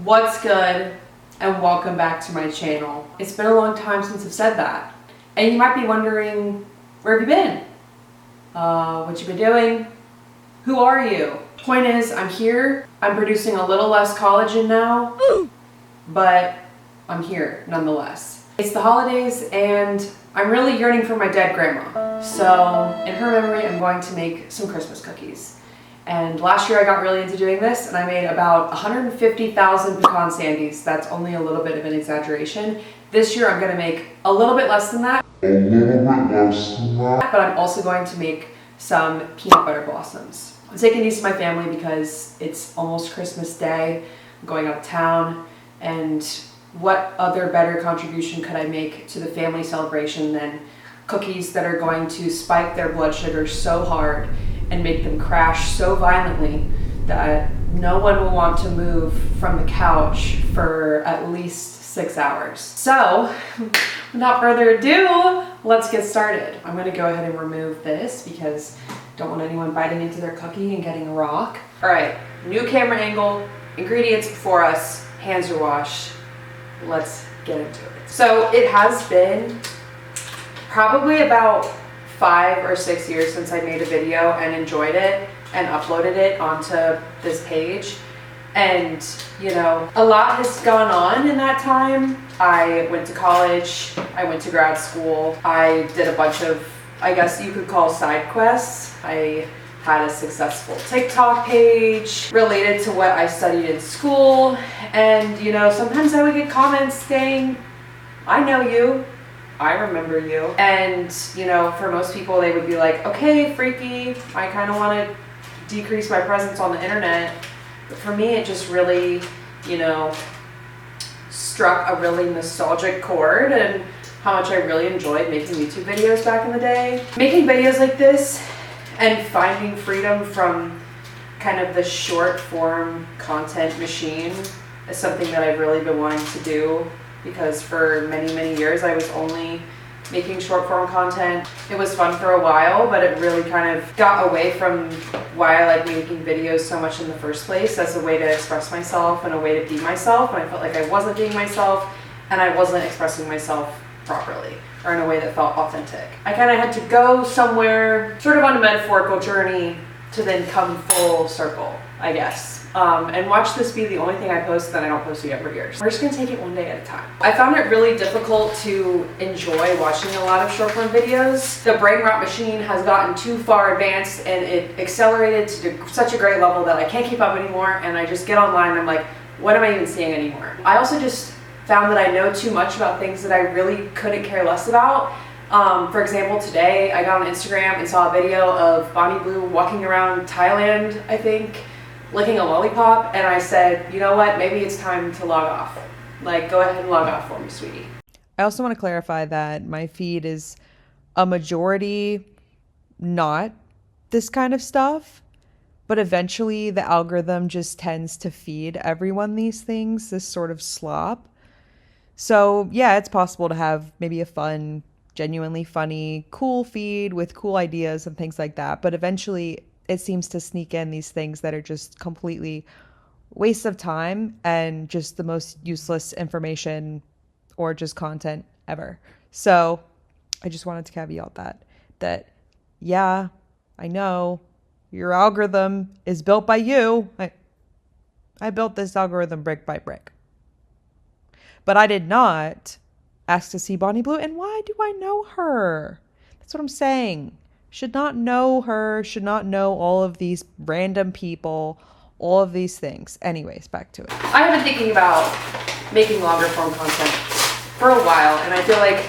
What's good, and welcome back to my channel. It's been a long time since I've said that, and you might be wondering, where have you been? What you been doing? Who are you? Point is, I'm here. I'm producing a little less collagen now, but I'm here nonetheless. It's the holidays, and I'm really yearning for my dead grandma. So, in her memory, I'm going to make some Christmas cookies. And last year I got really into doing this, and I made about 150,000 pecan sandies. That's only a little bit of an exaggeration. This year I'm gonna make a little bit less than that. But I'm also going to make some peanut butter blossoms. I'm taking these to my family because it's almost Christmas Day. I'm going out of town, and what other better contribution could I make to the family celebration than cookies that are going to spike their blood sugar so hard and make them crash so violently that no one will want to move from the couch for at least 6 hours. So, without further ado, let's get started. I'm gonna go ahead and remove this because I don't want anyone biting into their cookie and getting a rock. All right, new camera angle, ingredients before us, hands are washed. Let's get into it. So it has been probably about 5 or 6 years since I made a video and enjoyed it and uploaded it onto this page. And, you know, a lot has gone on in that time. I went to college, I went to grad school, I did a bunch of, I guess you could call side quests. I had a successful TikTok page related to what I studied in school. And, you know, sometimes I would get comments saying, I know you. I remember you. And, you know, for most people, they would be like, okay, freaky, I kind of want to decrease my presence on the internet. But for me, it just really, you know, struck a really nostalgic chord and how much I really enjoyed making YouTube videos back in the day. Making videos like this and finding freedom from kind of the short form content machine is something that I've really been wanting to do. Because for many, many years I was only making short form content. It was fun for a while, but it really kind of got away from why I like making videos so much in the first place, as a way to express myself and a way to be myself. And I felt like I wasn't being myself and I wasn't expressing myself properly or in a way that felt authentic. I kind of had to go somewhere sort of on a metaphorical journey to then come full circle, I guess. And watch this be the only thing I post that I don't post again for years. We're just gonna take it one day at a time. I found it really difficult to enjoy watching a lot of short form videos. The brain rot machine has gotten too far advanced and it accelerated to such a great level that I can't keep up anymore, and I just get online and I'm like, what am I even seeing anymore? I also just found that I know too much about things that I really couldn't care less about. For example, today I got on Instagram and saw a video of Bonnie Blue walking around Thailand, I think, licking a lollipop, and I said, you know what, maybe it's time to log off. Like, go ahead and log off for me, sweetie. I also want to clarify that my feed is a majority not this kind of stuff, but eventually the algorithm just tends to feed everyone these things, this sort of slop. So yeah, it's possible to have maybe a fun, genuinely funny, cool feed with cool ideas and things like that, but eventually it seems to sneak in these things that are just completely waste of time and just the most useless information or just content ever. So I just wanted to caveat that yeah, I know your algorithm is built by you. I built this algorithm brick by brick. But I did not ask to see Bonnie Blue. And why do I know her? That's what I'm saying. Should not know her, should not know all of these random people, all of these things. Anyways, back to it. I have been thinking about making longer form content for a while, and I feel like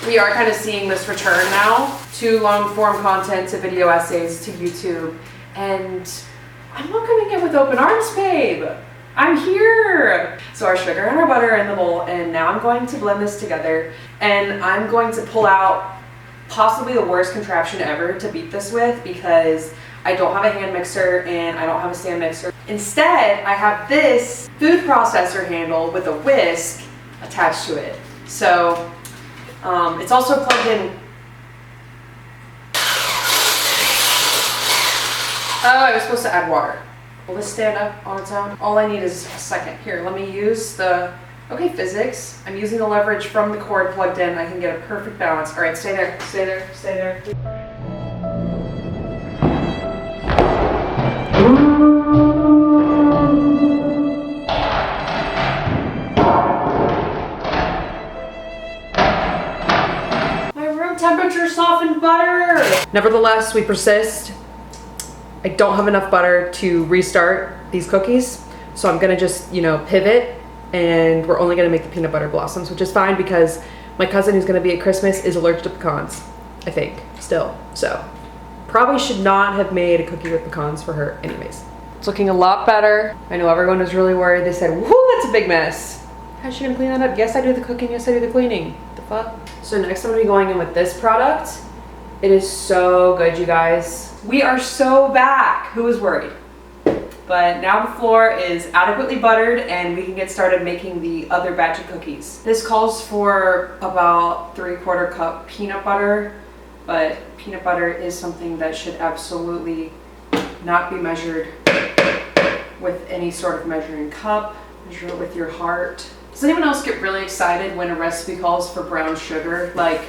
we are kind of seeing this return now to long form content, to video essays, to YouTube, and I'm welcoming it with open arms, babe. I'm here. So our sugar and our butter are in the bowl, and now I'm going to blend this together, and I'm going to pull out possibly the worst contraption ever to beat this with, because I don't have a hand mixer and I don't have a stand mixer. Instead, I have this food processor handle with a whisk attached to it. So it's also plugged in. Oh, I was supposed to add water. Will this stand up on its own? All I need is a second. Here, let me use the, okay, physics. I'm using the leverage from the cord plugged in. I can get a perfect balance. All right, stay there, stay there, stay there. My room temperature softened butter. Nevertheless, we persist. I don't have enough butter to restart these cookies, so I'm gonna just, pivot, and we're only gonna make the peanut butter blossoms, which is fine because my cousin who's gonna be at Christmas is allergic to pecans, I think, still. So probably should not have made a cookie with pecans for her anyways. It's looking a lot better. I know everyone was really worried. They said, whoo, that's a big mess. How's she gonna clean that up? Yes, I do the cooking, yes, I do the cleaning. What the fuck? So next I'm gonna be going in with this product. It is so good, you guys. We are so back. Who was worried? But now the floor is adequately buttered and we can get started making the other batch of cookies. This calls for about 3/4 cup peanut butter, but peanut butter is something that should absolutely not be measured with any sort of measuring cup. Measure it with your heart. Does anyone else get really excited when a recipe calls for brown sugar? Like,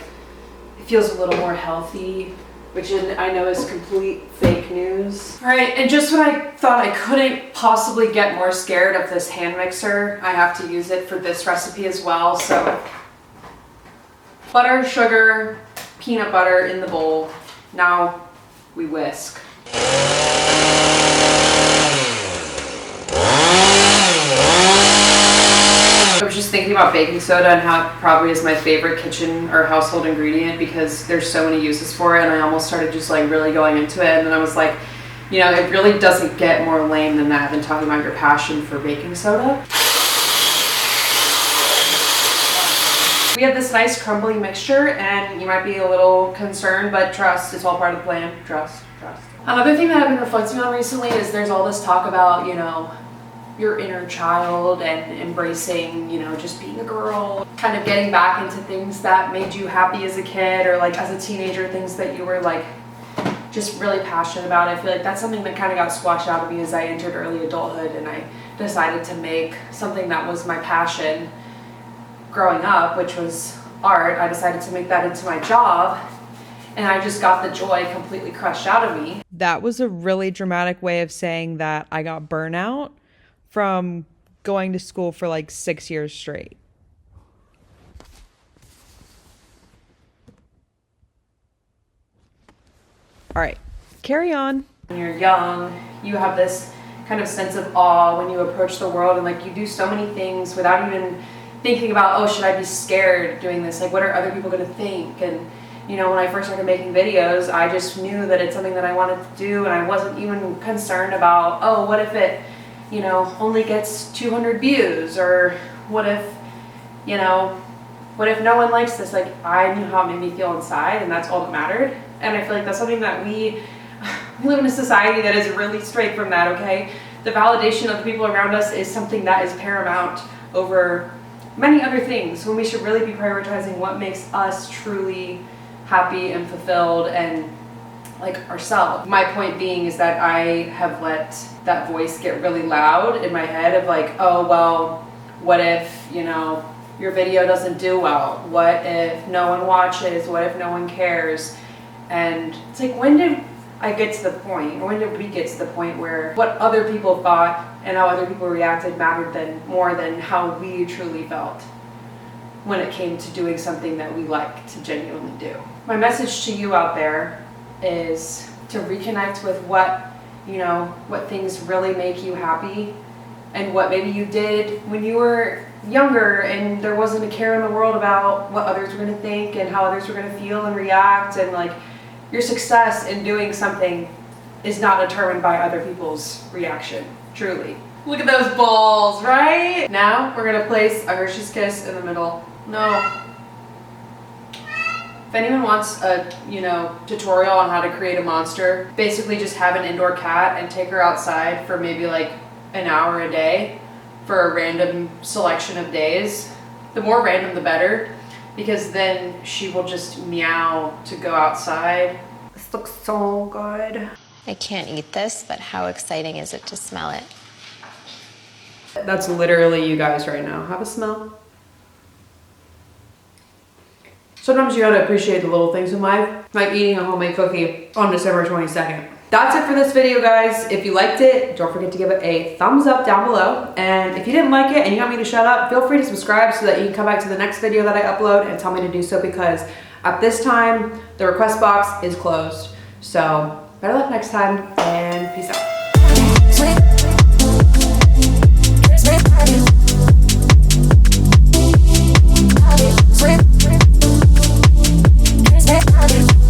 it feels a little more healthy, which I know is complete fake news. All right, and just when I thought I couldn't possibly get more scared of this hand mixer, I have to use it for this recipe as well. So butter, sugar, peanut butter in the bowl. Now we whisk. I was just thinking about baking soda and how it probably is my favorite kitchen or household ingredient because there's so many uses for it, and I almost started just like really going into it, and then I was like, it really doesn't get more lame than that, than talking about your passion for baking soda. We have this nice crumbly mixture, and you might be a little concerned, but trust, it's all part of the plan. Trust. Another thing that I've been reflecting on recently is there's all this talk about, your inner child and embracing, just being a girl, kind of getting back into things that made you happy as a kid or like as a teenager, things that you were like just really passionate about. I feel like that's something that kind of got squashed out of me as I entered early adulthood and I decided to make something that was my passion growing up, which was art. I decided to make that into my job, and I just got the joy completely crushed out of me. That was a really dramatic way of saying that I got burnout from going to school for like 6 years straight. All right, carry on. When you're young, you have this kind of sense of awe when you approach the world, and like you do so many things without even thinking about, oh, should I be scared doing this? Like, what are other people gonna think? And when I first started making videos, I just knew that it's something that I wanted to do, and I wasn't even concerned about, oh, what if it only gets 200 views, or what if no one likes this? Like, I knew how it made me feel inside, and that's all that mattered. And I feel like that's something that we live in a society that is really straight from that, okay? The validation of the people around us is something that is paramount over many other things, when we should really be prioritizing what makes us truly happy and fulfilled and like ourselves. My point being is that I have let that voice get really loud in my head of like, oh, well, what if, your video doesn't do well? What if no one watches? What if no one cares? And it's like, when did I get to the point, or when did we get to the point where what other people thought and how other people reacted mattered more than how we truly felt when it came to doing something that we like to genuinely do? My message to you out there is to reconnect with what things really make you happy, and what maybe you did when you were younger and there wasn't a care in the world about what others were going to think and how others were going to feel and react, and like your success in doing something is not determined by other people's reaction, truly. Look at those balls, right? Now we're gonna place a Hershey's Kiss in the middle. No. If anyone wants a, tutorial on how to create a monster, basically just have an indoor cat and take her outside for maybe like an hour a day for a random selection of days. The more random, the better, because then she will just meow to go outside. This looks so good. I can't eat this, but how exciting is it to smell it? That's literally you guys right now. Have a smell. Sometimes you gotta appreciate the little things in life, like eating a homemade cookie on December 22nd. That's it for this video, guys. If you liked it, don't forget to give it a thumbs up down below. And if you didn't like it and you want me to shut up, feel free to subscribe so that you can come back to the next video that I upload and tell me to do so, because at this time, the request box is closed. So better luck next time.